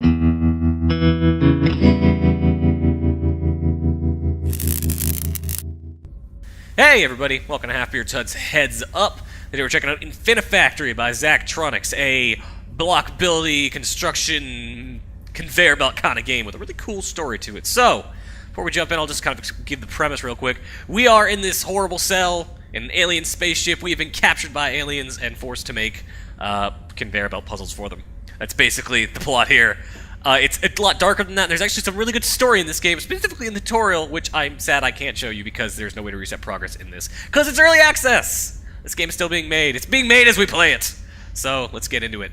Hey everybody, welcome to Half Beard Tud's Heads Up. Today we're checking out Infinifactory by Zachtronics, a blockability construction conveyor belt kind of game with a really cool story to it. So, before we jump in, I'll just kind of give the premise real quick. We are in this horrible cell in an alien spaceship. We have been captured by aliens and forced to make conveyor belt puzzles for them. That's basically the plot here. It's a lot darker than that. There's actually some really good story in this game, specifically in the tutorial, which I'm sad I can't show you because there's no way to reset progress in this. Because it's early access! This game is still being made. It's being made as we play it! So, let's get into it.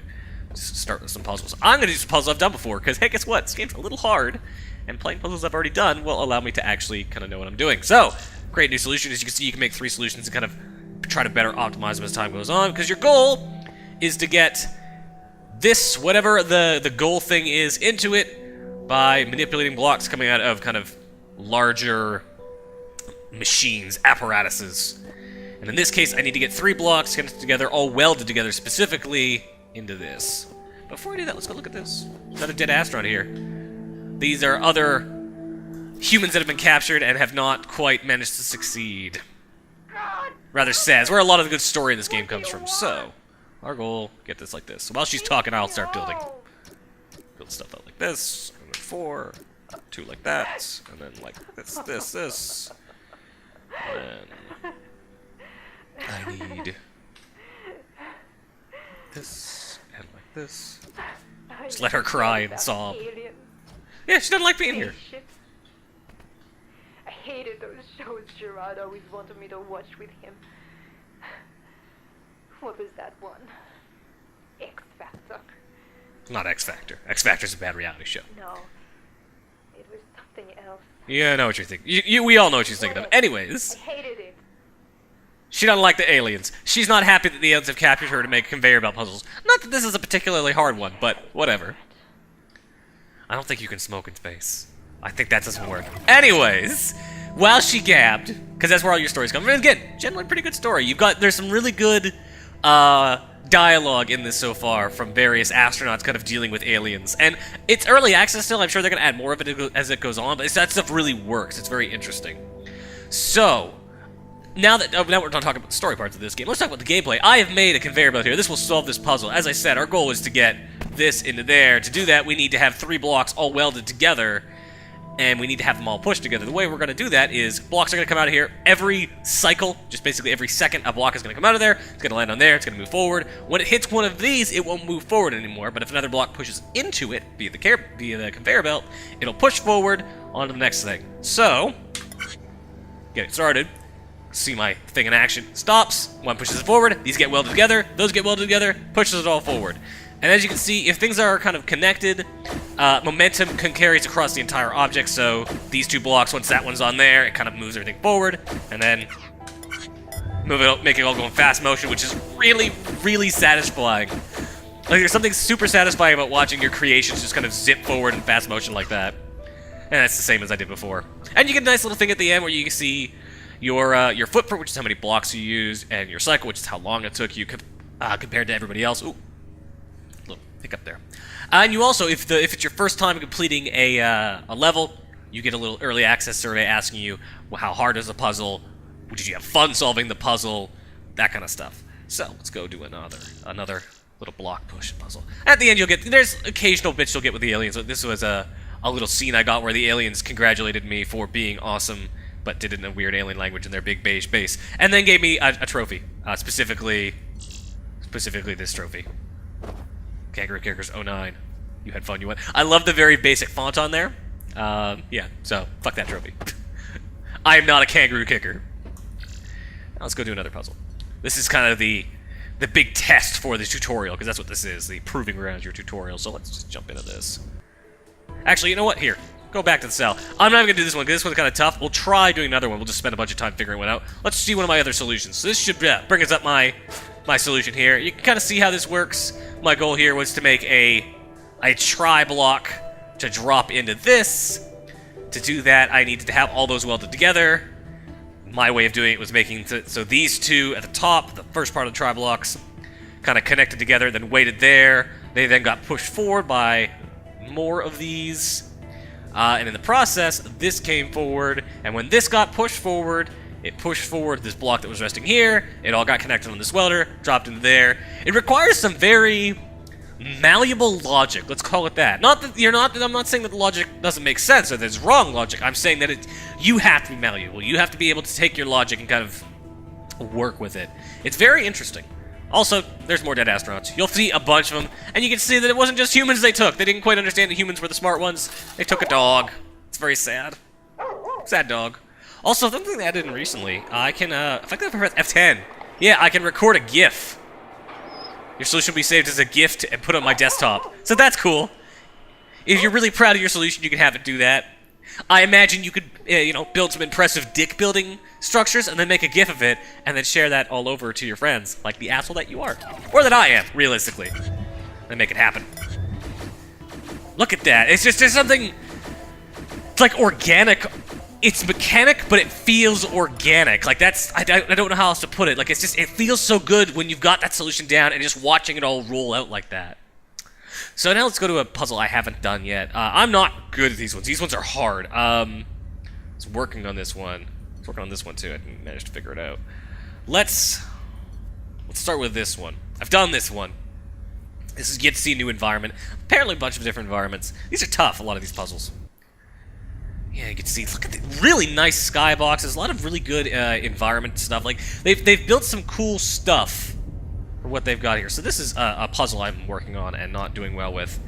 Just start with some puzzles. I'm going to do some puzzles I've done before, because hey, guess what? This game's a little hard, and playing puzzles I've already done will allow me to actually kind of know what I'm doing. So, create a new solution. As you can see, you can make 3 solutions and kind of try to better optimize them as time goes on, because your goal is to get this, whatever the goal thing is, into it by manipulating blocks coming out of kind of larger machines, apparatuses. And in this case, I need to get 3 blocks connected together, all welded together specifically into this. Before I do that, let's go look at this. There's not a dead astronaut here. These are other humans that have been captured and have not quite managed to succeed. Rather sad. It's where a lot of the good story in this game comes from. So, our goal, get this like this. So while she's talking, I'll start building. Build stuff out like this, and then 4, 2 like that, and then like this. And then I need this, and like this. Just let her cry and sob. Yeah, she doesn't like being here. I hated those shows Gerard always wanted me to watch with him. What was that one? X Factor. Not X Factor. X Factor's a bad reality show. No. It was something else. Yeah, I know what you're thinking. We all know what she's thinking of. Anyways. I hated it. She doesn't like the aliens. She's not happy that the aliens have captured her to make conveyor belt puzzles. Not that this is a particularly hard one, but whatever. I don't think you can smoke in space. I think that doesn't work. Anyways, while she gabbed, because that's where all your stories come from. And again, generally pretty good story. There's some really good dialogue in this so far from various astronauts kind of dealing with aliens. And it's early access still. I'm sure they're going to add more of it as it goes on, but that stuff really works. It's very interesting. So, now we're not talking about the story parts of this game, let's talk about the gameplay. I have made a conveyor belt here. This will solve this puzzle. As I said, our goal is to get this into there. To do that, we need to have 3 blocks all welded together, and we need to have them all pushed together. The way we're going to do that is blocks are going to come out of here every cycle, just basically every second a block is going to come out of there, it's going to land on there, it's going to move forward. When it hits one of these, it won't move forward anymore, but if another block pushes into it, via the conveyor belt, it'll push forward onto the next thing. So, get it started. See my thing in action. Stops, one pushes it forward, these get welded together, those get welded together, pushes it all forward. And as you can see, if things are kind of connected, momentum carries across the entire object, so these 2 blocks, once that one's on there, it kind of moves everything forward, and then move it, make it all go in fast motion, which is really, really satisfying. Like, there's something super satisfying about watching your creations just kind of zip forward in fast motion like that. And that's the same as I did before. And you get a nice little thing at the end where you can see your footprint, which is how many blocks you used, and your cycle, which is how long it took you compared to everybody else. Ooh. Little hiccup there. And you also, if it's your first time completing a level, you get a little early access survey asking you, well, how hard is the puzzle? Did you have fun solving the puzzle? That kind of stuff. So let's go do another little block push puzzle. At the end, there's occasional bits you'll get with the aliens. This was a little scene I got where the aliens congratulated me for being awesome, but did it in a weird alien language in their big beige base, and then gave me a trophy, specifically this trophy. Kangaroo Kickers 09. You had fun, you won. I love the very basic font on there. Yeah, so, fuck that trophy. I am not a kangaroo kicker. Now let's go do another puzzle. This is kind of the big test for the tutorial, because that's what this is, the proving ground your tutorial, so let's just jump into this. Actually, you know what? Here, go back to the cell. I'm not even going to do this one, because this one's kind of tough. We'll try doing another one. We'll just spend a bunch of time figuring one out. Let's see one of my other solutions. So this should bring us up my solution here. You can kind of see how this works. My goal here was to make a tri-block to drop into this. To do that, I needed to have all those welded together. My way of doing it was making so these 2 at the top, the first part of the tri-blocks, kind of connected together, then weighted there. They then got pushed forward by more of these. And in the process, this came forward, and when this got pushed forward, it pushed forward this block that was resting here. It all got connected on this welder, dropped into there. It requires some very malleable logic. Let's call it that. Not that I'm not saying that the logic doesn't make sense or there's wrong logic. I'm saying that you have to be malleable. You have to be able to take your logic and kind of work with it. It's very interesting. Also, there's more dead astronauts. You'll see a bunch of them, and you can see that it wasn't just humans they took. They didn't quite understand that humans were the smart ones. They took a dog. It's very sad. Sad dog. Also, something they added in recently, I can, if I can press F10, yeah, I can record a GIF. Your solution will be saved as a GIF and put on my desktop. So that's cool. If you're really proud of your solution, you can have it do that. I imagine you could, build some impressive dick-building structures and then make a GIF of it and then share that all over to your friends, like the asshole that you are. Or that I am, realistically. And make it happen. Look at that. It's just, there's something... It's like organic. It's mechanic, but it feels organic. Like, that's... I don't know how else to put it. Like, it's just... It feels so good when you've got that solution down and just watching it all roll out like that. So now let's go to a puzzle I haven't done yet. I'm not good at these ones. These ones are hard. I was working on this one. I was working on this one too. I didn't manage to figure it out. Let's start with this one. I've done this one. This is get to see a new environment. Apparently a bunch of different environments. These are tough, a lot of these puzzles. Yeah, you can see, look at the really nice skyboxes. A lot of really good environment stuff. Like, they've built some cool stuff for what they've got here. So this is a puzzle I'm working on and not doing well with.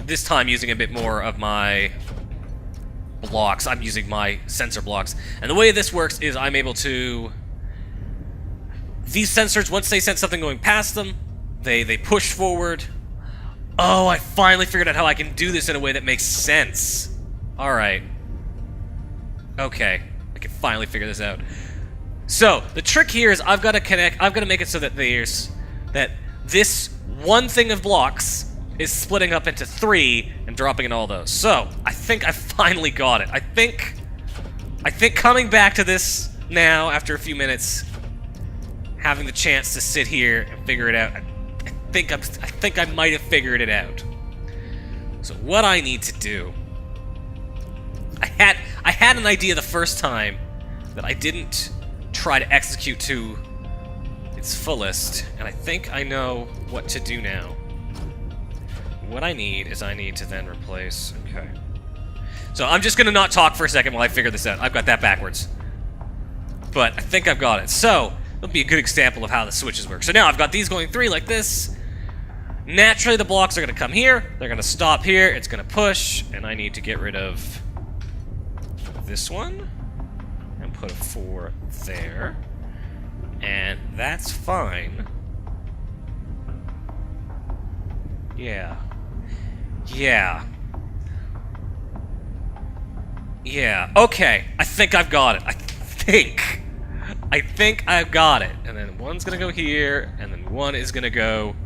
This time using a bit more of my blocks. I'm using my sensor blocks. And the way this works is I'm able to... These sensors, once they sense something going past them, they push forward. Oh, I finally figured out how I can do this in a way that makes sense. Alright. Okay. I can finally figure this out. So, the trick here is I've got to make it so that this one thing of blocks is splitting up into 3 and dropping in all those. So, I think I finally got it. I think coming back to this now, after a few minutes, having the chance to sit here and figure it out, I think I might have figured it out. So, what I need to do... I had an idea the first time that I didn't try to execute to its fullest, and I think I know what to do now. What I need is I need to then replace... Okay. So I'm just gonna not talk for a second while I figure this out. I've got that backwards. But I think I've got it. So, that'll be a good example of how the switches work. So now I've got these going 3 like this. Naturally, the blocks are gonna come here. They're gonna stop here. It's gonna push, and I need to get rid of this one and put a 4 there, and that's fine. Yeah. Okay, I think I've got it. I think I've got it. And then one's gonna go here, and then one is gonna go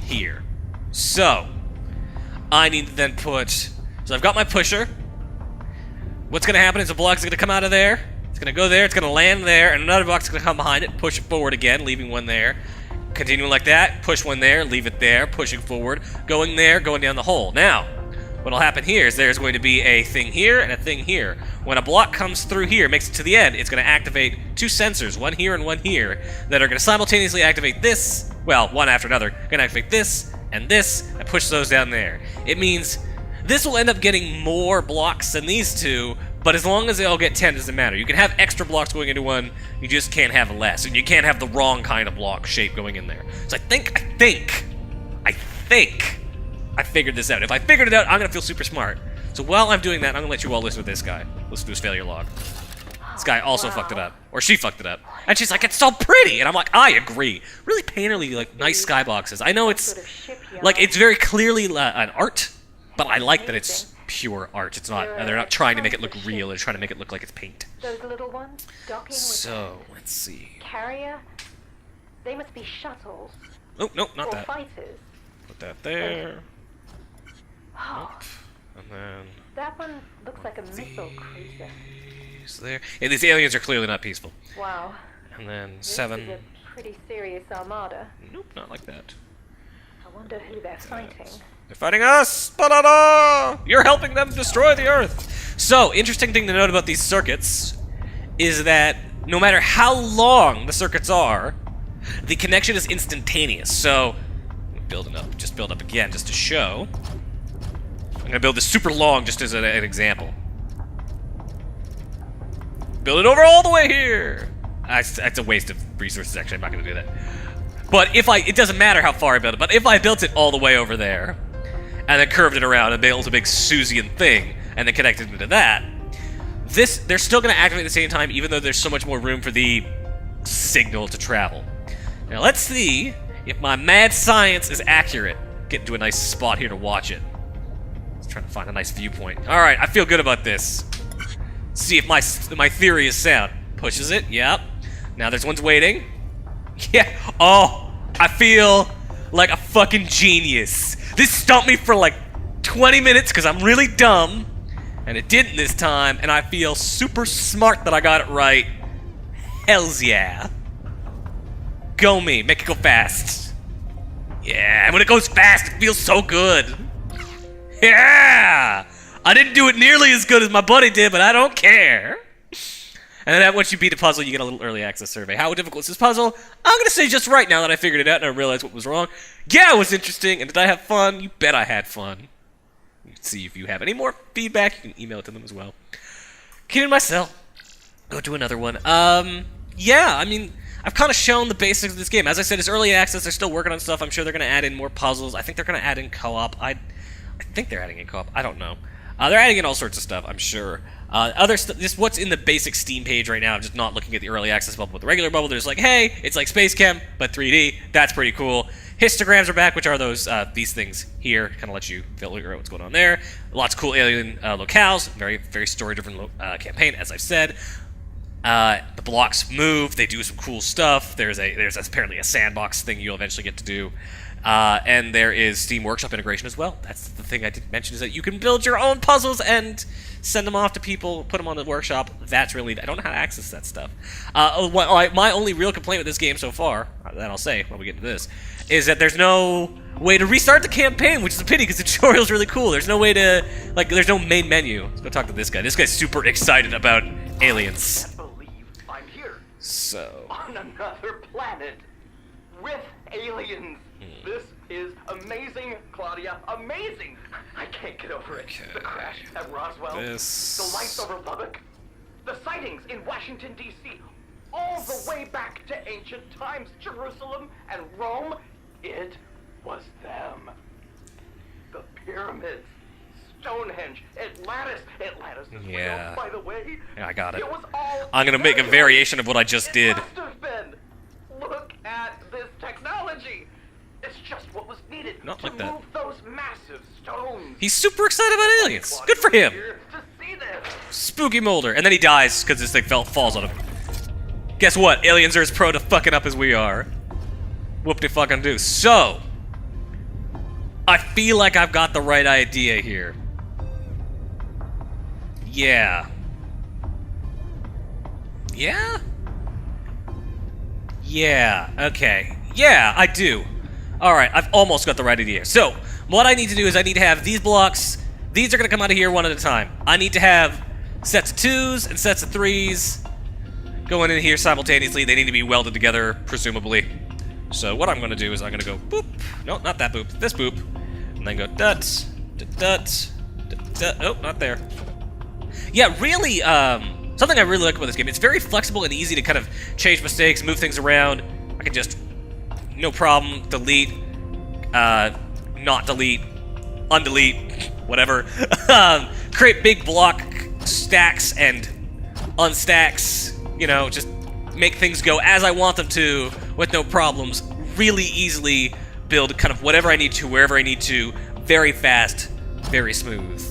here. So I need to then put... So I've got my pusher. What's going to happen is a block's going to come out of there, it's going to go there, it's going to land there, and another block's going to come behind it, push it forward again, leaving one there. Continuing like that, push one there, leave it there, pushing forward, going there, going down the hole. Now, what'll happen here is there's going to be a thing here and a thing here. When a block comes through here, makes it to the end, it's going to activate 2 sensors, one here and one here, that are going to simultaneously activate this, well, one after another, going to activate this, and push those down there. It means... This will end up getting more blocks than these two, but as long as they all get 10, it doesn't matter. You can have extra blocks going into one, you just can't have less. And you can't have the wrong kind of block shape going in there. So I think I figured this out. If I figured it out, I'm going to feel super smart. So while I'm doing that, I'm going to let you all listen to this guy. Listen to his failure log. This guy also fucked it up. Or she fucked it up. And she's like, it's so pretty! And I'm like, I agree. Really painterly, like, nice skyboxes. I know it's... Like, it's very clearly an art... But I like that it's pure art. It's not. They're not trying to make it look real. They're trying to make it look like it's paint. Those little ones docking with So let's see. Carrier. They must be shuttles. Oh no, not or that. Fighters. Put that there. Oh, Nope. And then that one looks like a missile cruiser. these there. Yeah, these aliens are clearly not peaceful. Wow. And then This 7. is a pretty serious armada. Nope, not like that. How wonder who they're fighting. They're fighting us! Ba-da-da! You're helping them destroy the Earth! So, interesting thing to note about these circuits is that no matter how long the circuits are, the connection is instantaneous. So, building up, just build up again, just to show. I'm gonna build this super long just as an example. Build it over all the way here! That's a waste of resources, actually, I'm not gonna do that. But if it doesn't matter how far I build it, but if I built it all the way over there, and then curved it around and built a big Susian thing, and then connected it to that, they're still gonna activate at the same time, even though there's so much more room for the signal to travel. Now let's see if my mad science is accurate. Get into a nice spot here to watch it. Just trying to find a nice viewpoint. Alright, I feel good about this. See if my theory is sound. Pushes it, yep. Now there's one's waiting. Yeah, oh, I feel like a fucking genius. This stumped me for like 20 minutes because I'm really dumb. And it didn't this time, and I feel super smart that I got it right. Hells yeah. Go me, make it go fast. Yeah, and when it goes fast, it feels so good. Yeah! I didn't do it nearly as good as my buddy did, but I don't care. And then once you beat a puzzle, you get a little early access survey. How difficult is this puzzle? I'm gonna say just right now that I figured it out and I realized what was wrong. Yeah, it was interesting, and did I have fun? You bet I had fun. Let's see if you have any more feedback. You can email it to them as well. Kidding myself. Go to another one. Yeah, I mean, I've kind of shown the basics of this game. As I said, it's early access. They're still working on stuff. I'm sure they're going to add in more puzzles. I think they're going to add in co-op. I think they're adding in co-op. I don't know. They're adding in all sorts of stuff, I'm sure. Just what's in the basic Steam page right now. I'm just not looking at the early access bubble. With the regular bubble, there's like, hey, it's like Space Chem, but 3D. That's pretty cool. Histograms are back, which are those these things here. Kind of let you figure out what's going on there. Lots of cool alien locales. Very, very story-driven campaign, as I've said. The blocks move. They do some cool stuff. There's apparently a sandbox thing you'll eventually get to do. And there is Steam Workshop integration as well. That's the thing I didn't mention, is that you can build your own puzzles and send them off to people, put them on the workshop. That's really... I don't know how to access that stuff. My only real complaint with this game so far, that I'll say when we get to this, is that there's no way to restart the campaign, which is a pity because the tutorial's really cool. There's no way to... Like, there's no main menu. Let's go talk to this guy. This guy's super excited about aliens. I can't believe I'm here. So... On another planet. With aliens. This is amazing, Claudia. Amazing! I can't get over it. Okay. The crash at Roswell. The lights over Lubbock. The sightings in Washington, D.C. All the way back to ancient times. Jerusalem and Rome. It was them. The pyramids. Stonehenge. Atlantis. Atlantis is Yeah. real, by the way. Yeah, I got it. It was all... I'm gonna make a variation of what I just did. It must have been. Look at this technology. It's just what was needed Not to like that. move those massive stones. He's super excited about aliens. Good for him. Here to see this. Spooky Molder. And then he dies because this thing falls on him. Guess what? Aliens are as pro to fucking up as we are. Whoop-de-fucking-do. So, I feel like I've got the right idea here. Yeah. Yeah? Yeah, okay. Yeah, I do. Alright, I've almost got the right idea. So, what I need to do is I need to have these blocks. These are going to come out of here one at a time. I need to have sets of 2s and sets of 3s going in here simultaneously. They need to be welded together, presumably. So what I'm going to do is I'm going to go boop. No, not that boop. This boop. And then go dut, dut, dut, dut, dut. Oh, not there. Yeah, really, something I really like about this game, it's very flexible and easy to kind of change mistakes, move things around. I can just, no problem, delete, not delete, undelete, whatever. Create big block stacks and unstacks, you know, just make things go as I want them to with no problems. Really easily build kind of whatever I need to, wherever I need to, very fast, very smooth.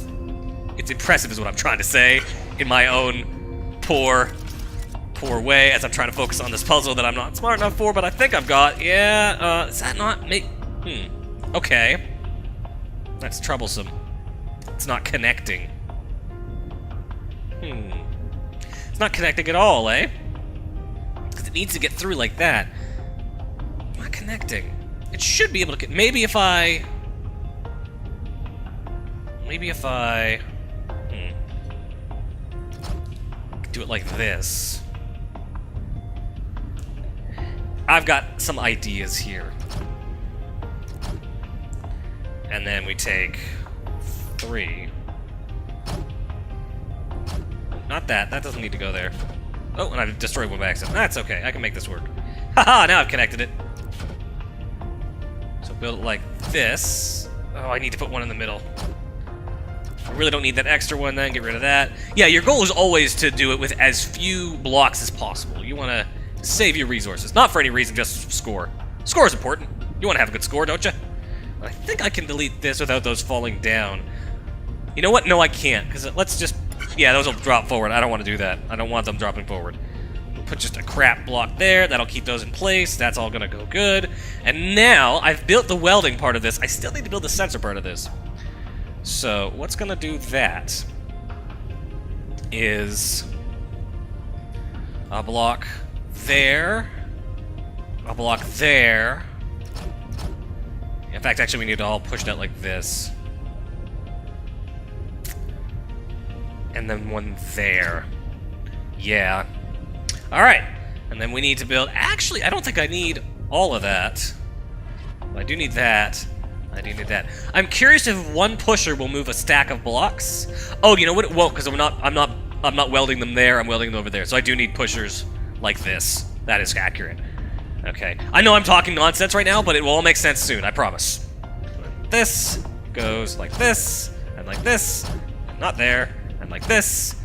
It's impressive is what I'm trying to say in my own poor way as I'm trying to focus on this puzzle that I'm not smart enough for, but I think I've got. Yeah, is that not me? Okay. That's troublesome. It's not connecting. It's not connecting at all, eh? Because it needs to get through like that. Not connecting. It should be able to... Maybe if I... do it like this. I've got some ideas here. And then we take 3. Not that. That doesn't need to go there. Oh, and I destroyed one by accident. That's okay. I can make this work. Haha, now I've connected it. So build it like this. Oh, I need to put one in the middle. I really don't need that extra one then. Get rid of that. Yeah, your goal is always to do it with as few blocks as possible. You want to save your resources. Not for any reason, just score. Score is important. You want to have a good score, don't you? I think I can delete this without those falling down. You know what? No, I can't. Because let's just... Yeah, those will drop forward. I don't want to do that. I don't want them dropping forward. We'll put just a crap block there. That'll keep those in place. That's all going to go good. And now, I've built the welding part of this. I still need to build the sensor part of this. So, what's going to do that is a block there, a block there. In fact, actually, we need to all push that like this. And then one there. Yeah. Alright. And then we need to build... Actually, I don't think I need all of that. I do need that. I do need that. I'm curious if one pusher will move a stack of blocks. Oh, you know what? It won't, because I'm not welding them there. I'm welding them over there. So I do need pushers like this. That is accurate. Okay. I know I'm talking nonsense right now, but it will all make sense soon. I promise. This goes like this, and like this, and not there, and like this.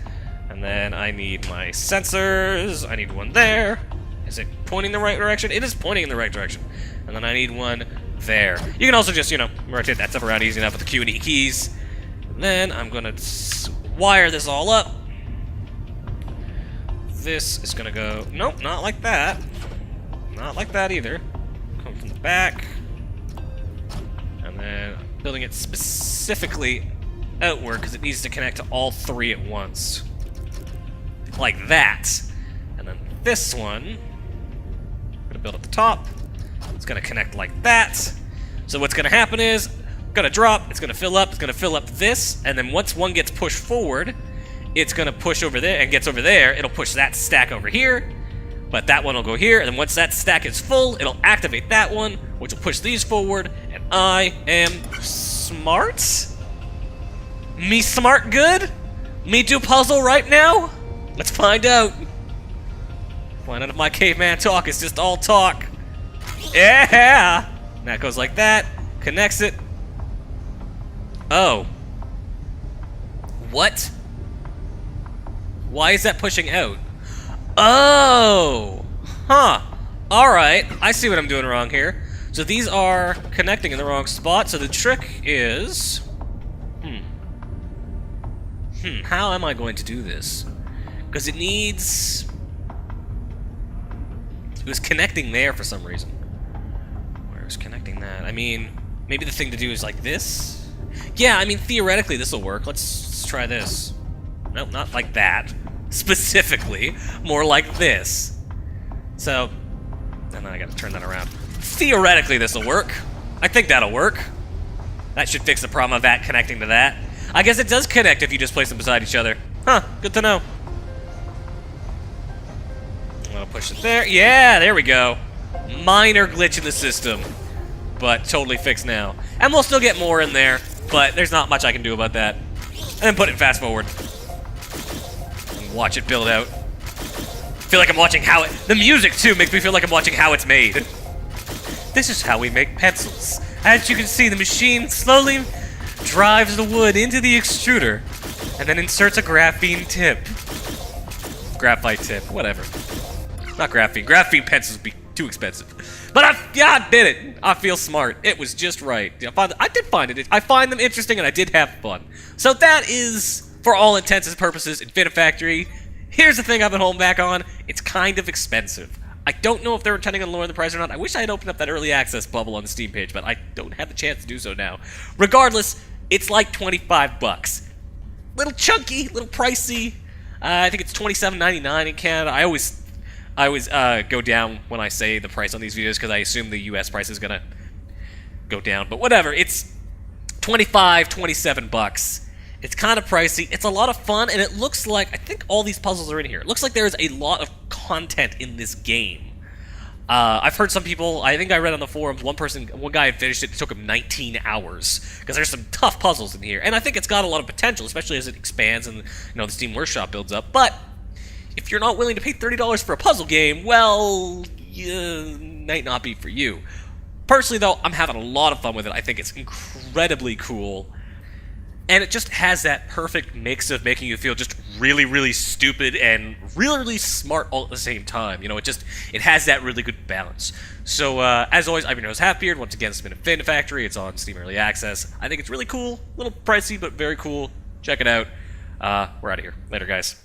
And then I need my sensors. I need one there. Is it pointing the right direction? It is pointing in the right direction. And then I need one there. You can also just, you know, rotate that stuff around easy enough with the Q and E keys. And then I'm gonna wire this all up. This is gonna go... Nope, not like that. Not like that either. Come from the back. And then building it specifically outward because it needs to connect to all 3 at once. Like that. And then this one, I'm gonna build at the top. It's gonna connect like that. So what's gonna happen is, gonna drop, it's gonna fill up this, and then once one gets pushed forward, it's gonna push over there and gets over there, it'll push that stack over here, but that one will go here, and then once that stack is full, it'll activate that one, which will push these forward, and I am smart? Me smart good? Me do puzzle right now? Let's find out. Find out if my caveman talk is just all talk. Yeah! And that goes like that, connects it. Oh. What? Why is that pushing out? Oh! Huh. Alright, I see what I'm doing wrong here. So these are connecting in the wrong spot, so the trick is... how am I going to do this? Because it needs... It was connecting there for some reason. Where was connecting that? I mean, maybe the thing to do is like this? Yeah, I mean, theoretically this will work. Let's try this. Nope, not like that. Specifically, more like this. So, and then I gotta turn that around. Theoretically this will work. I think that'll work. That should fix the problem of that connecting to that. I guess it does connect if you just place them beside each other. Huh, good to know. I'll push it there. Yeah, there we go. Minor glitch in the system, but totally fixed now. And we'll still get more in there, but there's not much I can do about that. And then put it fast forward. And watch it build out. Feel like I'm watching how it... The music, too, makes me feel like I'm watching how it's made. This is how we make pencils. As you can see, the machine slowly drives the wood into the extruder, and then inserts a graphene tip. Graphite tip, whatever. Not graphene. Graphene pencils would be too expensive. But I did it. I feel smart. It was just right. I did find it. I find them interesting, and I did have fun. So that is, for all intents and purposes, Infinifactory. Here's the thing I've been holding back on. It's kind of expensive. I don't know if they're intending on lowering the price or not. I wish I had opened up that early access bubble on the Steam page, but I don't have the chance to do so now. Regardless, it's like 25 bucks. Little chunky, little pricey. I think it's $27.99 in Canada. I always go down when I say the price on these videos because I assume the US price is gonna go down, but whatever. It's 25, 27 bucks. It's kind of pricey. It's a lot of fun, and it looks like, I think all these puzzles are in here. It looks like there's a lot of content in this game. I've heard some people, I think I read on the forums, one guy had finished it, it took him 19 hours, because there's some tough puzzles in here, and I think it's got a lot of potential, especially as it expands and, the Steam Workshop builds up, but if you're not willing to pay $30 for a puzzle game, well, might not be for you. Personally, though, I'm having a lot of fun with it. I think it's incredibly cool. And it just has that perfect mix of making you feel just really, really stupid and really, really smart all at the same time. It has that really good balance. So, as always, I'm your nose Halfbeard. Once again, it's been Infinifactory. It's on Steam Early Access. I think it's really cool. A little pricey, but very cool. Check it out. We're out of here. Later, guys.